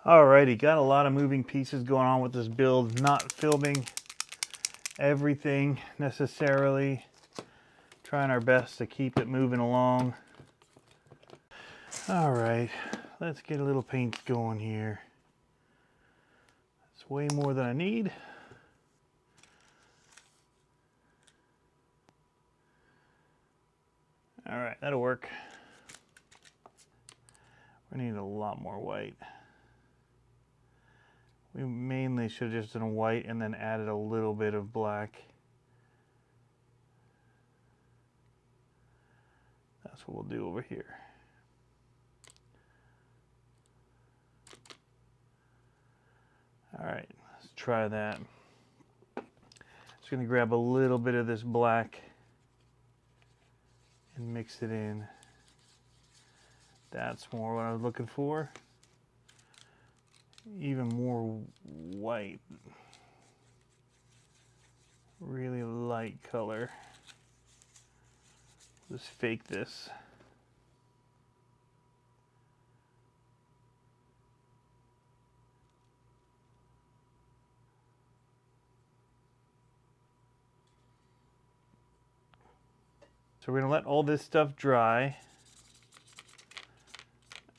Alrighty, got a lot of moving pieces going on with this build. Not filming everything necessarily. Trying our best to keep it moving along. Alright, let's get a little paint going here. It's way more than I need. Alright, that'll work. We need a lot more white. We mainly should have just done white and then added a little bit of black. That's what we'll do over here. All right, let's try that. Just gonna grab a little bit of this black and mix it in. That's more what I was looking for. Even more white. Really light color. Just fake this. So we're gonna let all this stuff dry.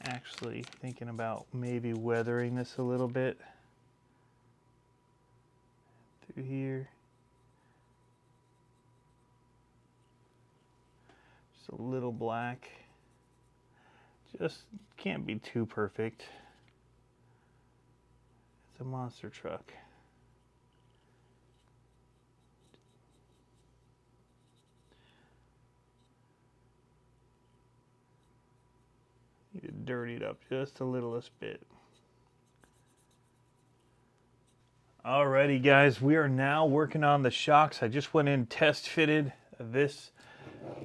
Actually thinking about maybe weathering this a little bit through here. Just a little black. Just can't be too perfect. It's a monster truck. Need to dirty it up just the littlest bit. Alrighty guys, we are now working on the shocks. I just went in test fitted this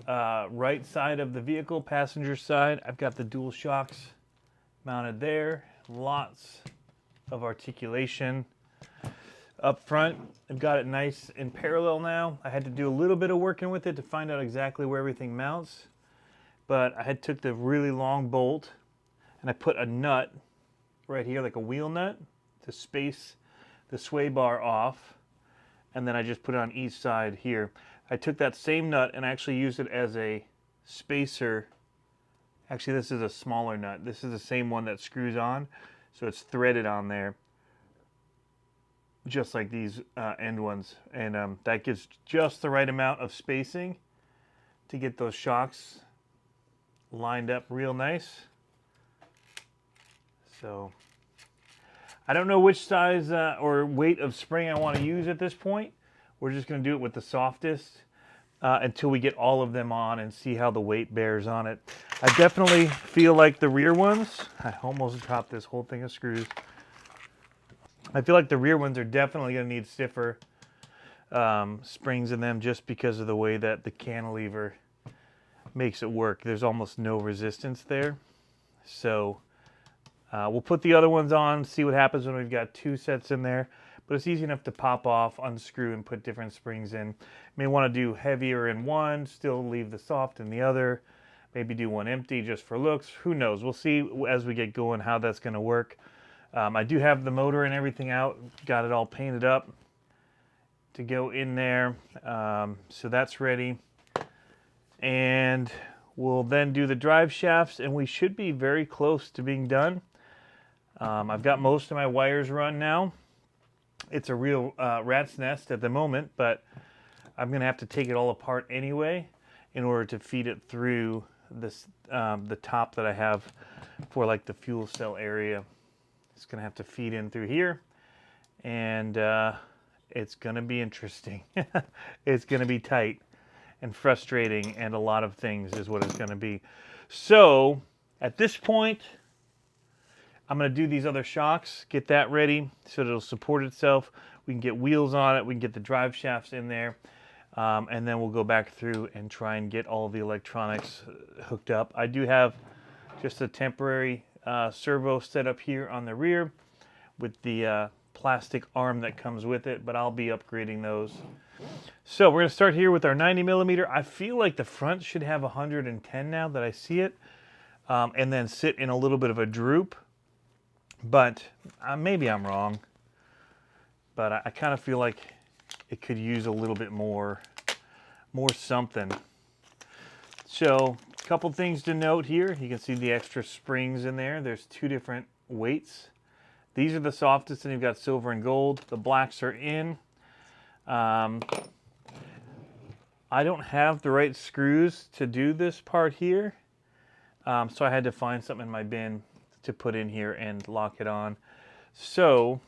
right side of the vehicle, passenger side. I've got the dual shocks mounted there. Lots of articulation up front. I've got it nice in parallel now. I had to do a little bit of working with it to find out exactly where everything mounts. But I had took the really long bolt and I put a nut right here, like a wheel nut, to space the sway bar off. And then I just put it on each side here. I took that same nut and actually used it as a spacer. Actually, this is a smaller nut. This is the same one that screws on. So it's threaded on there, just like these end ones. And that gives just the right amount of spacing to get those shocks lined up real nice. So I don't know which size or weight of spring I want to use at this point. We're just going to do it with the softest until we get all of them on and see how the weight bears on it. I definitely feel like the rear ones, I almost dropped this whole thing of screws. I feel like the rear ones are definitely going to need stiffer springs in them just because of the way that the cantilever makes it work. There's almost no resistance there. So we'll put the other ones on, see what happens when we've got two sets in there. But it's easy enough to pop off, unscrew, and put different springs in. You may want to do heavier in one, still leave the soft in the other. Maybe do one empty just for looks. Who knows? We'll see as we get going how that's going to work. I do have the motor and everything out. Got it all painted up to go in there. So that's ready. And we'll then do the drive shafts, and we should be very close to being done. I've got most of my wires run now. It's a real rat's nest at the moment, but I'm going to have to take it all apart anyway in order to feed it through this the top that I have for like the fuel cell area. It's going to have to feed in through here, and it's going to be interesting. It's going to be tight and frustrating, and a lot of things is what it's going to be. So at this point, I'm going to do these other shocks, get that ready so that it'll support itself. We can get wheels on it, we can get the drive shafts in there, and then we'll go back through and try and get all the electronics hooked up. I do have just a temporary servo set up here on the rear with the plastic arm that comes with it, but I'll be upgrading those. So we're going to start here with our 90mm. I feel like the front should have 110 now that I see it, and then sit in a little bit of a droop. But maybe I'm wrong. But I kind of feel like it could use a little bit more something. So a couple things to note here. You can see the extra springs in there. There's 2 different weights. These are the softest, and you've got silver and gold. The blacks are in. I don't have the right screws to do this part here. So I had to find something in my bin to put in here and lock it on. So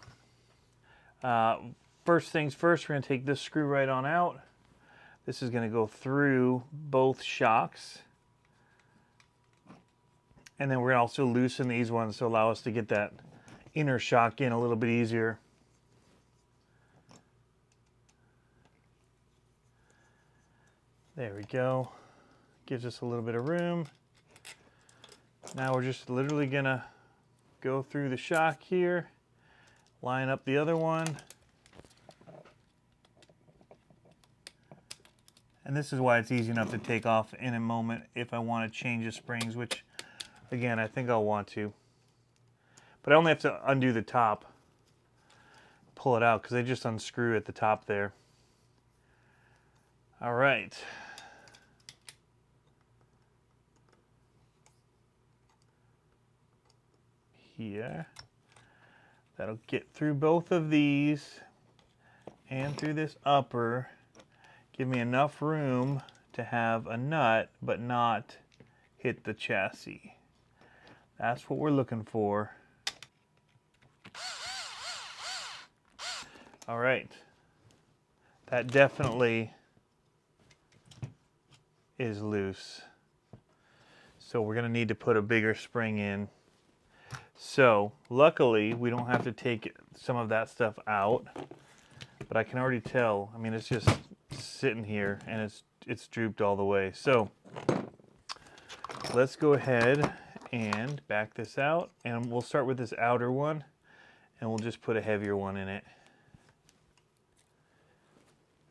first things first, we're going to take this screw right on out. This is going to go through both shocks. And then we're going to also loosen these ones to allow us to get that inner shock in a little bit easier. There we go. Gives us a little bit of room. Now we're just literally going to go through the shock here, line up the other one. And this is why it's easy enough to take off in a moment if I want to change the springs, which again, I think I'll want to. But I only have to undo the top, pull it out, because they just unscrew at the top there. All right. Here. That'll get through both of these and through this upper. Give me enough room to have a nut, but not hit the chassis. That's what we're looking for. All right. That definitely is loose. So we're going to need to put a bigger spring in. So luckily we don't have to take some of that stuff out, but I can already tell, I mean, it's just sitting here and it's drooped all the way. So let's go ahead and back this out, and we'll start with this outer one, and we'll just put a heavier one in it.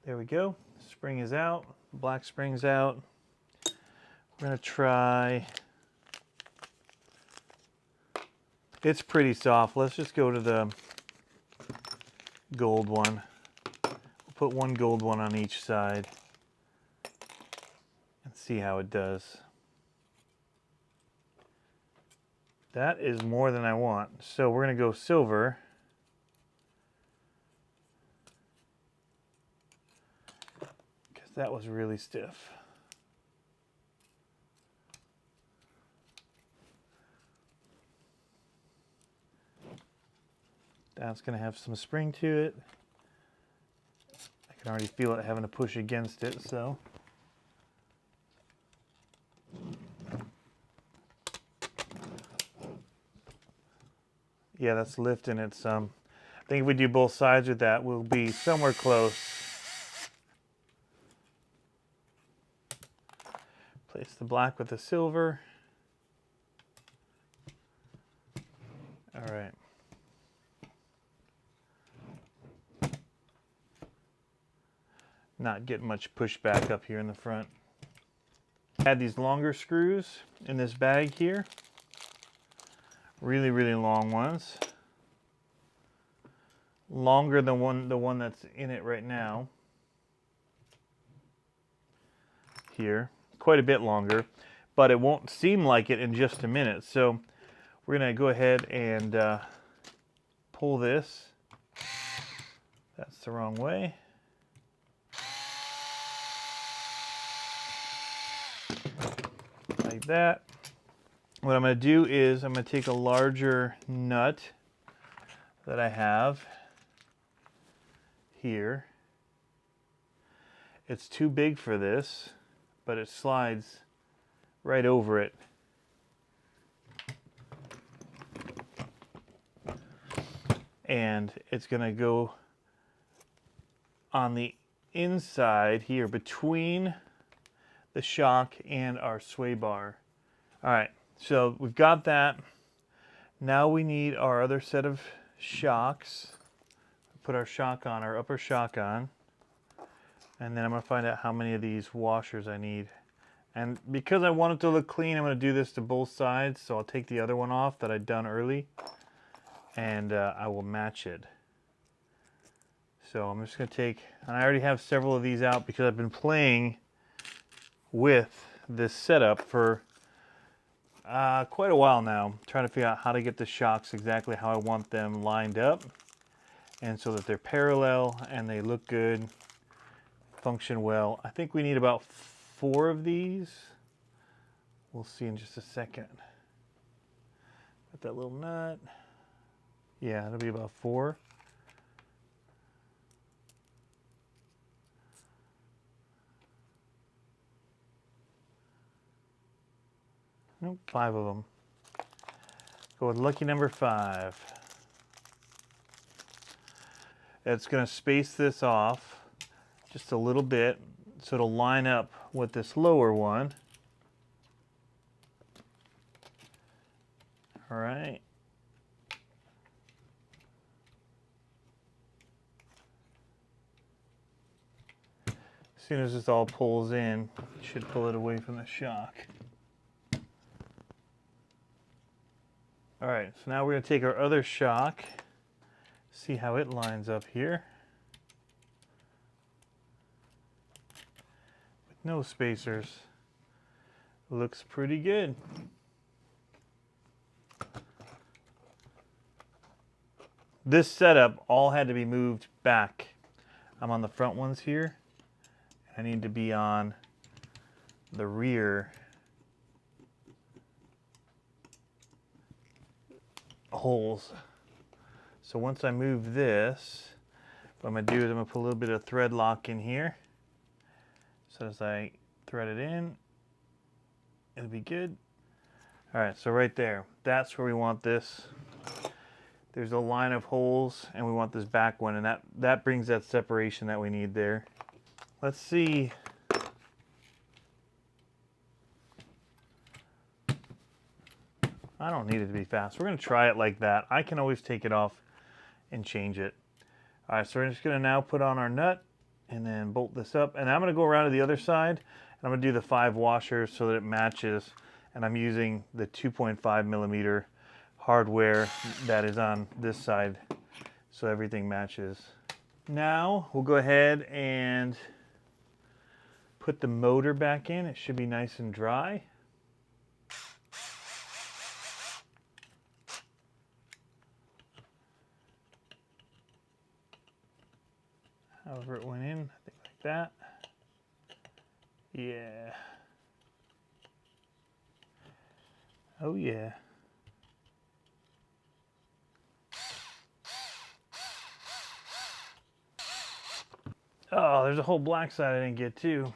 There we go. Spring is out. Black spring's out. We're going to try. It's pretty soft. Let's just go to the gold one. We'll put one gold one on each side and see how it does. That is more than I want. So we're going to go silver. Because that was really stiff. That's going to have some spring to it. I can already feel it having to push against it, so. Yeah, that's lifting it some. I think if we do both sides with that, we'll be somewhere close. Place the black with the silver. All right. Not getting much pushback up here in the front. Had these longer screws in this bag here. Really, really long ones. Longer than the one that's in it right now. Here. Quite a bit longer. But it won't seem like it in just a minute. So we're going to go ahead and pull this. That's the wrong way. Like that. What I'm going to do is I'm going to take a larger nut that I have here. It's too big for this, but it slides right over it. And it's going to go on the inside here between the shock and our sway bar. All right. So we've got that. Now we need our other set of shocks. Put our shock on, our upper shock on. And then I'm going to find out how many of these washers I need. And because I want it to look clean, I'm going to do this to both sides. So I'll take the other one off that I'd done early. and I will match it. So I'm just going to take, and I already have several of these out because I've been playing with this setup for quite a while now, trying to figure out how to get the shocks exactly how I want them lined up, and so that they're parallel and they look good, function well. I think we need about 4 of these. We'll see in just a second. Got that little nut. Yeah, it'll be about 4. Nope, 5 of them. Go with lucky number 5. It's going to space this off just a little bit so it'll line up with this lower one. All right. As soon as this all pulls in, you should pull it away from the shock. All right, so now we're going to take our other shock, see how it lines up here. With no spacers. Looks pretty good. This setup all had to be moved back. I'm on the front ones here. I need to be on the rear holes. So once I move this, what I'm going to do is I'm going to put a little bit of thread lock in here. So as I thread it in, it'll be good. All right, so right there, that's where we want this. There's a line of holes, and we want this back one, and that brings that separation that we need there. Let's see. I don't need it to be fast. We're going to try it like that. I can always take it off and change it. All right, so we're just going to now put on our nut and then bolt this up. And I'm going to go around to the other side, and I'm going to do the 5 washers so that it matches. And I'm using the 2.5 millimeter hardware that is on this side so everything matches. Now we'll go ahead and put the motor back in. It should be nice and dry. However it went in, I think like that. Yeah. Oh yeah. Oh, there's a whole black side I didn't get too.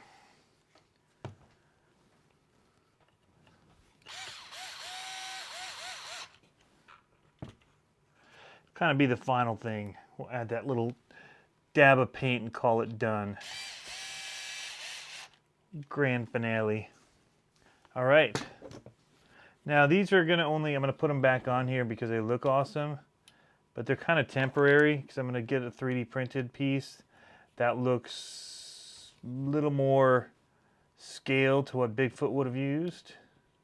Kind of be the final thing. We'll add that little dab of paint and call it done. Grand finale. All right. Now these are gonna I'm gonna put them back on here because they look awesome, but they're kind of temporary because I'm gonna get a 3D printed piece that looks a little more scaled to what Bigfoot would have used.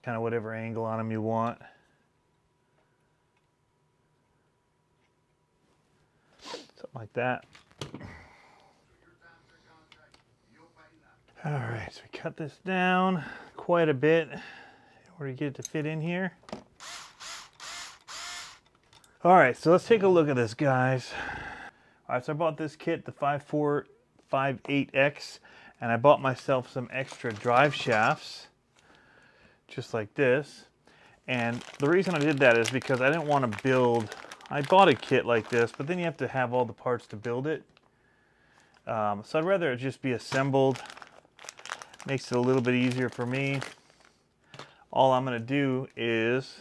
Kind of whatever angle on them you want. Something like that. All right, so we cut this down quite a bit in order to get it to fit in here. All right, so let's take a look at this, guys. All right, so I bought this kit, the 5458X, and I bought myself some extra drive shafts, just like this. And the reason I did that is because I didn't want to build, I bought a kit like this, but then you have to have all the parts to build it. So I'd rather it just be assembled. Makes it a little bit easier for me. All I'm going to do is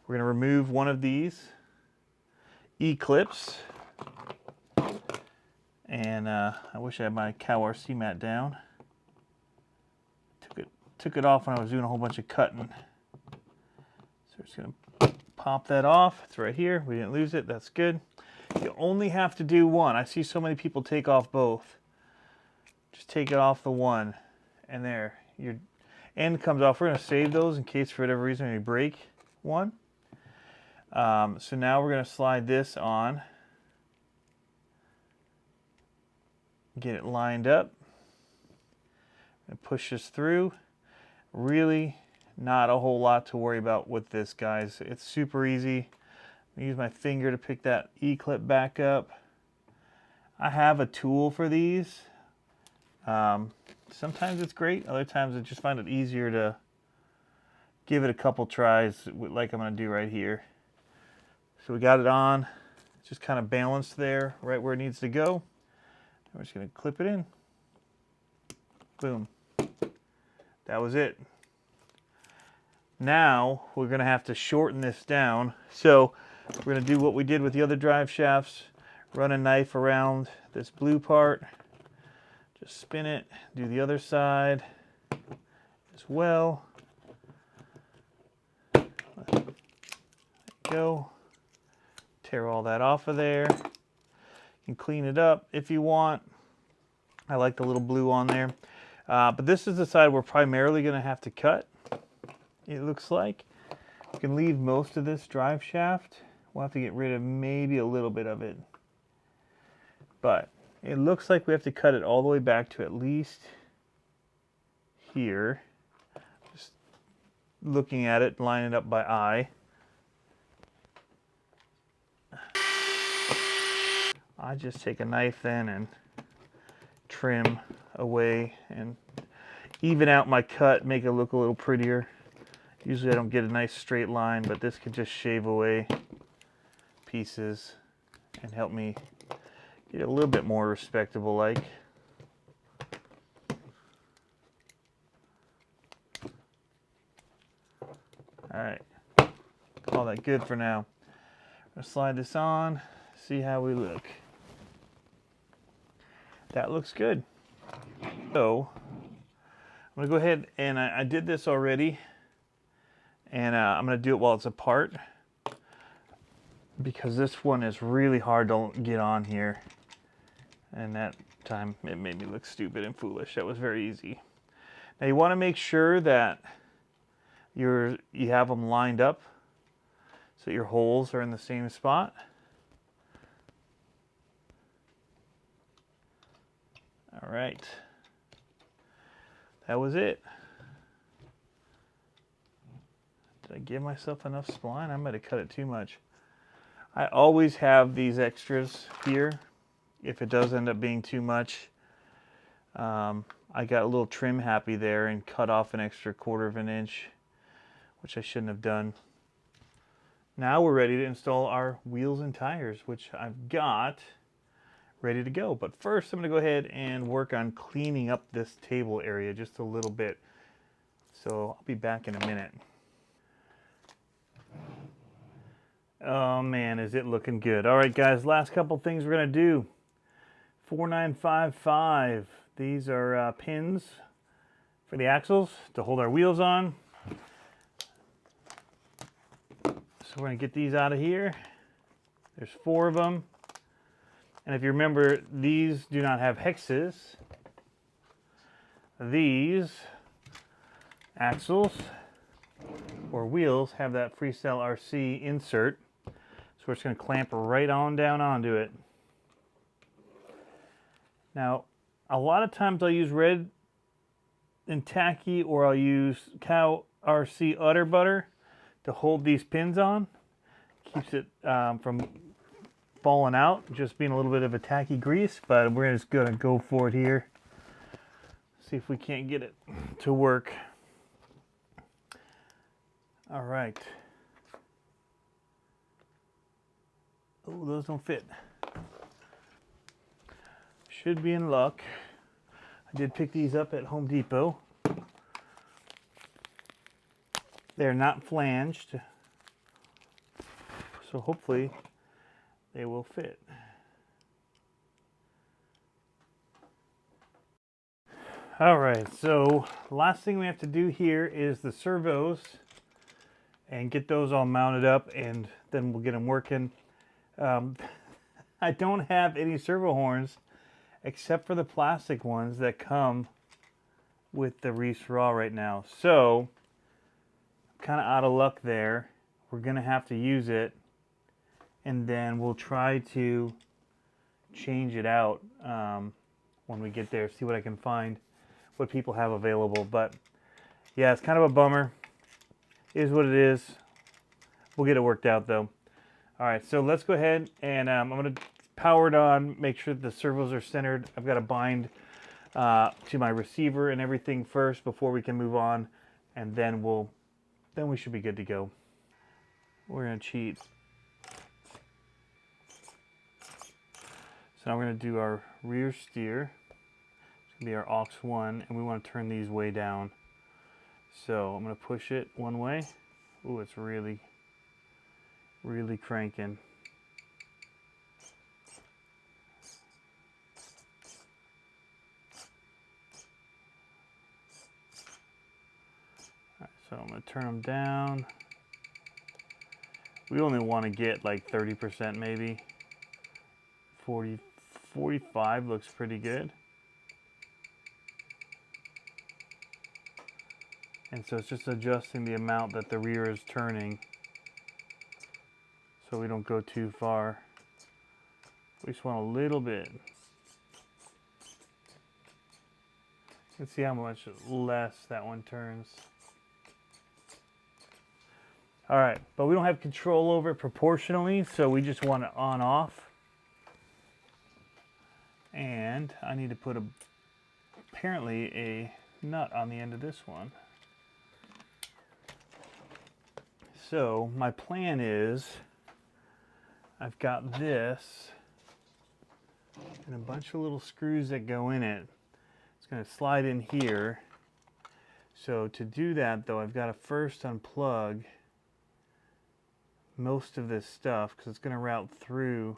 we're going to remove one of these E-clips. And I wish I had my CCxRC mat down. Took it off when I was doing a whole bunch of cutting. So we're just going to pop that off. It's right here. We didn't lose it. That's good. You only have to do one. I see so many people take off both. Just take it off the one, and there, your end comes off. We're going to save those in case for whatever reason we break one. So now we're going to slide this on, get it lined up, and push this through. Really not a whole lot to worry about with this, guys. It's super easy. I use my finger to pick that E-clip back up. I have a tool for these. Sometimes it's great, other times I just find it easier to give it a couple tries like I'm going to do right here. So we got it on, just kind of balanced there, right where it needs to go. We're just going to clip it in. Boom. That was it. Now we're going to have to shorten this down. So we're going to do what we did with the other drive shafts. Run a knife around this blue part. Just spin it. Do the other side as well. There you go. Tear all that off of there. You can clean it up if you want. I like the little blue on there. But this is the side we're primarily going to have to cut, it looks like. You can leave most of this drive shaft. We'll have to get rid of maybe a little bit of it. But it looks like we have to cut it all the way back to at least here. Just looking at it, line it up by eye. I just take a knife then and trim away and even out my cut, make it look a little prettier. Usually I don't get a nice straight line, but this can just shave away pieces and help me get a little bit more respectable like. Alright, call that good for now. I'm going to slide this on, see how we look. That looks good. So I'm going to go ahead and I did this already, and I'm going to do it while it's apart because this one is really hard to get on here, and that time it made me look stupid and foolish. That was very easy. Now you want to make sure that you have them lined up so your holes are in the same spot. All right, that was it. Did I give myself enough spline? I might have cut it too much. I always have these extras here if it does end up being too much. I got a little trim happy there and cut off an extra 1/4 of an inch, which I shouldn't have done. Now we're ready to install our wheels and tires, which I've got ready to go. But first I'm going to go ahead and work on cleaning up this table area just a little bit. So I'll be back in a minute. Oh man, is it looking good. All right guys, last couple things we're going to do. 4955. These are pins for the axles to hold our wheels on. So we're going to get these out of here. There's 4 of them. And if you remember, these do not have hexes. These axles or wheels have that Freestyle RC insert. So we're just going to clamp right on down onto it. Now, a lot of times I'll use red and tacky, or I'll use cow RC udder butter to hold these pins on. Keeps it from falling out, just being a little bit of a tacky grease, but we're just gonna go for it here. See if we can't get it to work. All right. Oh, those don't fit. Should be in luck. I did pick these up at Home Depot. They're not flanged, so hopefully they will fit. All right, so the last thing we have to do here is the servos and get those all mounted up, and then we'll get them working. I don't have any servo horns except for the plastic ones that come with the Reese Raw right now. So, kind of out of luck there. we're gonna have to use it, and then we'll try to change it out when we get there, see what I can find, what people have available. But yeah, it's kind of a bummer. It is what it is. We'll get it worked out though. All right, so let's go ahead and I'm gonna power it on, make sure the servos are centered. I've got to bind to my receiver and everything first before we can move on, and then we should be good to go. We're gonna cheat. So now we're gonna do our rear steer. It's gonna be our aux 1, and we want to turn these way down. So I'm gonna push it one way. Ooh, it's really cranking. All right, so I'm gonna turn them down. We only want to get like 30% maybe. 45 looks pretty good. And so it's just adjusting the amount that the rear is turning so we don't go too far. We just want a little bit. Let's see how much less that one turns. All right, but we don't have control over it proportionally, so we just want it on off. And I need to put apparently a nut on the end of this one. So my plan is, I've got this and a bunch of little screws that go in it. It's going to slide in here. So to do that though, I've got to first unplug most of this stuff because it's going to route through.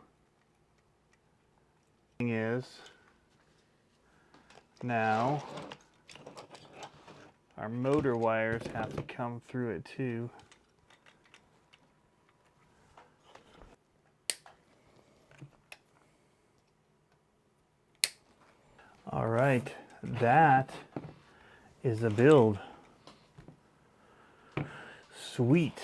Thing is, now our motor wires have to come through it too. All right, that is the build. Sweet.